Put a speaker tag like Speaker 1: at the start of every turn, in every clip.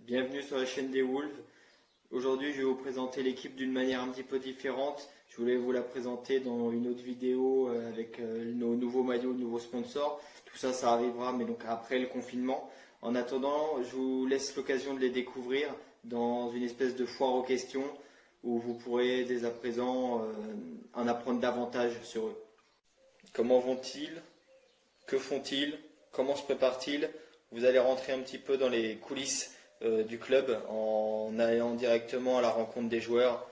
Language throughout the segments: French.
Speaker 1: Bienvenue sur la chaîne des Wolves. Aujourd'hui, je vais vous présenter l'équipe d'une manière un petit peu différente. Je voulais vous la présenter dans une autre vidéo avec nos nouveaux maillots, nouveaux sponsors. Tout ça, ça arrivera, mais donc après le confinement. En attendant, je vous laisse l'occasion de les découvrir dans une espèce de foire aux questions où vous pourrez dès à présent en apprendre davantage sur eux. Comment vont-ils? Que font-ils? Comment se préparent-ils? Vous allez rentrer un petit peu dans les coulisses du club en allant directement à la rencontre des joueurs.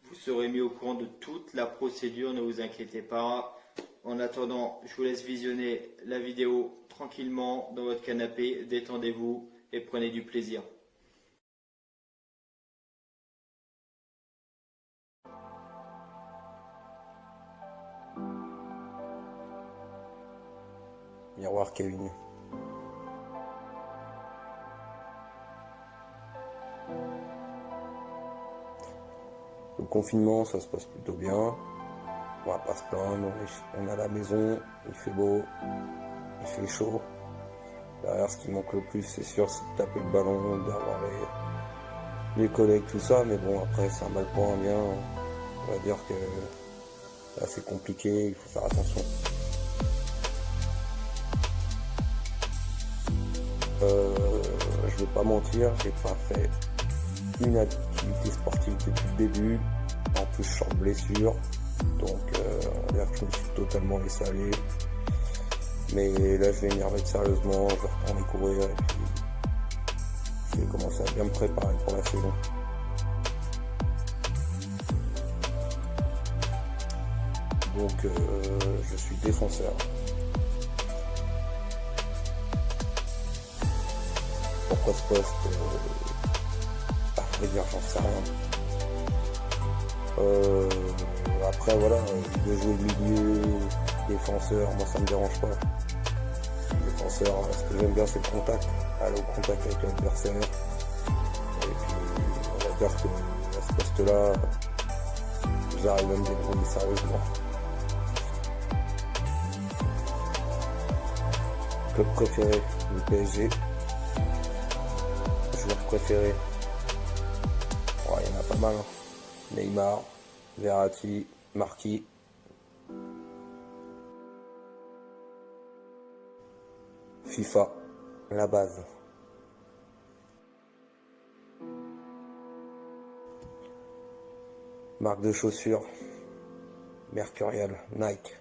Speaker 1: Vous serez mis au courant de toute la procédure, ne vous inquiétez pas. En attendant, je vous laisse visionner la vidéo tranquillement dans votre canapé, détendez-vous et prenez du plaisir.
Speaker 2: Miroir Kevin. Le confinement, ça se passe plutôt bien. On va pas se plaindre, on est à la maison, il fait beau, il fait chaud. Derrière, ce qui manque le plus, c'est sûr, c'est de taper le ballon, d'avoir les collègues, tout ça. Mais bon, après, c'est un mal pour un bien. On va dire que là, c'est compliqué, il faut faire attention. Je vais pas mentir, j'ai pas fait une activité sportive depuis le début. En plus, je sors de blessure, donc on va dire que je me suis totalement laissé aller. Mais là, je vais m'y remettre sérieusement, je vais retourner courir et puis je vais commencer à bien me préparer pour la saison. Donc, je suis défenseur. Pourquoi ce poste à vrai dire, j'en sais rien. Après voilà, de jouer milieu, défenseur, moi ça me dérange pas. Défenseur, ce que j'aime bien c'est le contact, aller au contact avec l'adversaire. Et puis on va dire que à ce poste-là, j'arrive à me débrouiller sérieusement. Club préféré, le PSG. Joueur préféré, il y en a pas mal. Hein. Neymar, Verratti, Marquis. FIFA, la base. Marque de chaussures, Mercurial, Nike.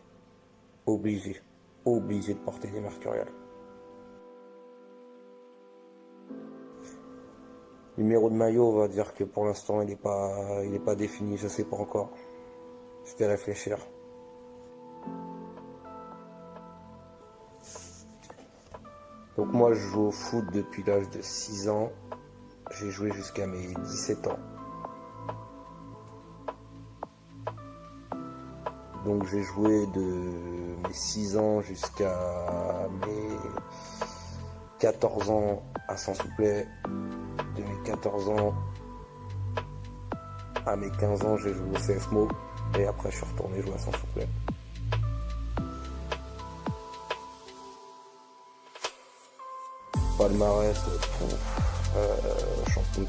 Speaker 2: Obligé de porter des Mercurial. Numéro de maillot, on va dire que pour l'instant il est pas défini, je sais pas encore. Je vais réfléchir. Donc moi je joue au foot depuis l'âge de 6 ans. J'ai joué jusqu'à mes 17 ans. Donc j'ai joué de mes 6 ans jusqu'à mes 14 ans à Saint-Souplet. De mes 14 ans à mes 15 ans, j'ai joué au CSMO et après je suis retourné jouer à Saint-Souplet. Palmarès, champion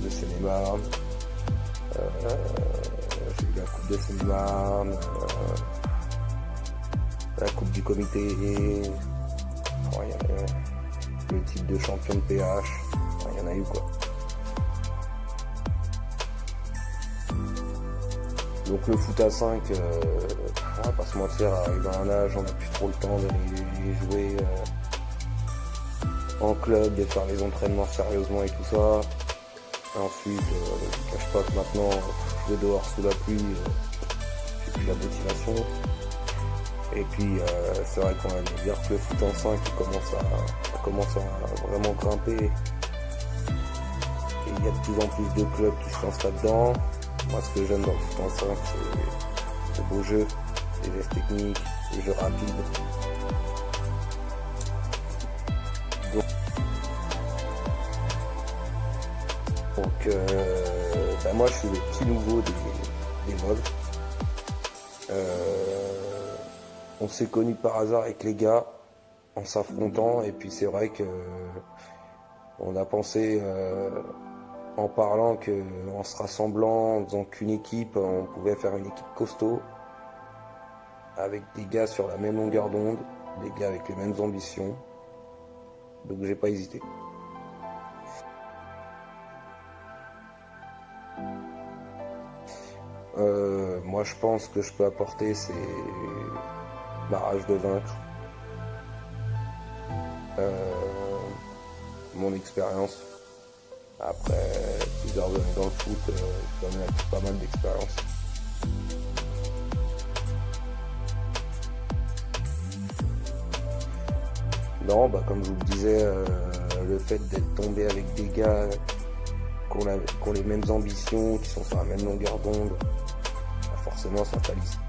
Speaker 2: de Seine-et-Marne, j'ai eu la coupe de Seine-et-Marne, la coupe du comité, le titre de champion de PH, il y en a eu quoi. Donc le foot à 5, on va pas se mentir, arrivé à un âge, on n'a plus trop le temps d'aller jouer en club, de faire les entraînements sérieusement et tout ça. Ensuite, je ne cache pas que maintenant, je vais dehors sous la pluie, j'ai plus la motivation. Et puis c'est vrai qu'on va dire que le foot en 5 commence à vraiment grimper. Et il y a de plus en plus de clubs qui se lancent là-dedans. Moi ce que j'aime dans le foot en 5 c'est le beau jeu, les gestes techniques, les jeux rapides. Donc moi je suis le petit nouveau des Wolves. On s'est connus par hasard avec les gars en s'affrontant et puis c'est vrai que On a pensé en parlant qu'en se rassemblant, en faisant qu'une équipe, on pouvait faire une équipe costaud, avec des gars sur la même longueur d'onde, des gars avec les mêmes ambitions. Donc j'ai pas hésité. Moi je pense que je peux apporter, c'est ma rage de vaincre, mon expérience. Après plusieurs années dans le foot, j'ai quand même acquis pas mal d'expérience. Non, comme je vous le disais, le fait d'être tombé avec des gars qui ont les mêmes ambitions, qui sont sur la même longueur d'onde, forcément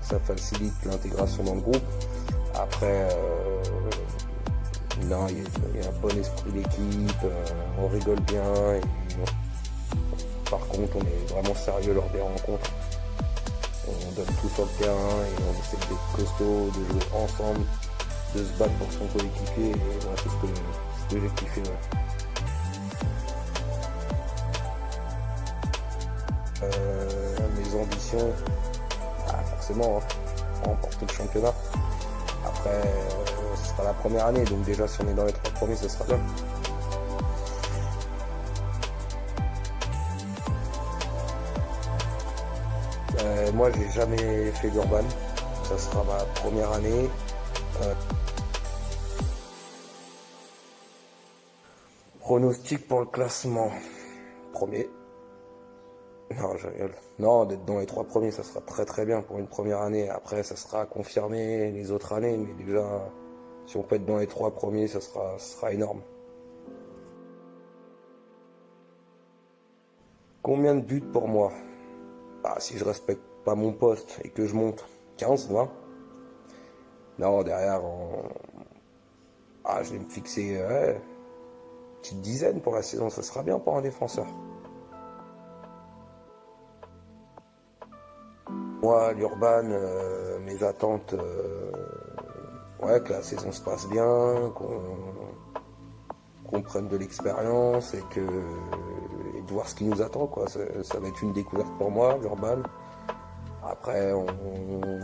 Speaker 2: ça facilite l'intégration dans le groupe. Après, non, il y a un bon esprit d'équipe, on rigole bien. Par contre, on est vraiment sérieux lors des rencontres. On donne tout sur le terrain et on essaie d'être costaud, de jouer ensemble, de se battre pour son coéquipier. Et voilà, c'est ce que j'ai kiffé. Ouais. Mes ambitions, forcément, remporter le championnat. Après, ce sera la première année, donc déjà si on est dans les 3 premiers, ce sera bien. Moi, j'ai jamais fait l'urban, ça sera ma première année. Pronostic pour le classement, premier. Non, je rigole. Non, d'être dans les 3 premiers, ça sera très très bien pour une première année. Après, ça sera confirmé les autres années, mais déjà, si on peut être dans les 3 premiers, ça sera énorme. Combien de buts pour moi? Si je respecte pas mon poste et que je monte 15, 20. Non, derrière, je vais me fixer une petite dizaine pour la saison, ça sera bien pour un défenseur. Moi, l'urban, mes attentes, que la saison se passe bien, qu'on prenne de l'expérience et de voir ce qui nous attend, quoi. Ça va être une découverte pour moi, l'urban. Après, on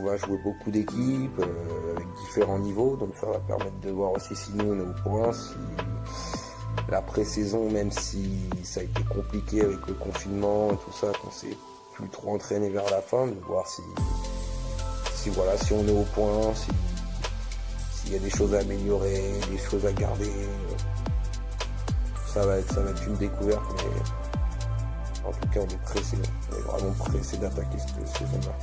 Speaker 2: va jouer beaucoup d'équipes avec différents niveaux, donc ça va permettre de voir aussi si nous on est au point, si la pré-saison, même si ça a été compliqué avec le confinement et tout ça, qu'on s'est plus trop entraîné vers la fin, de voir si on est au point, s'il y a des choses à améliorer, des choses à garder. Ça va être une découverte, mais en tout cas on est pressé, on est vraiment pressé d'attaquer cette saison-là.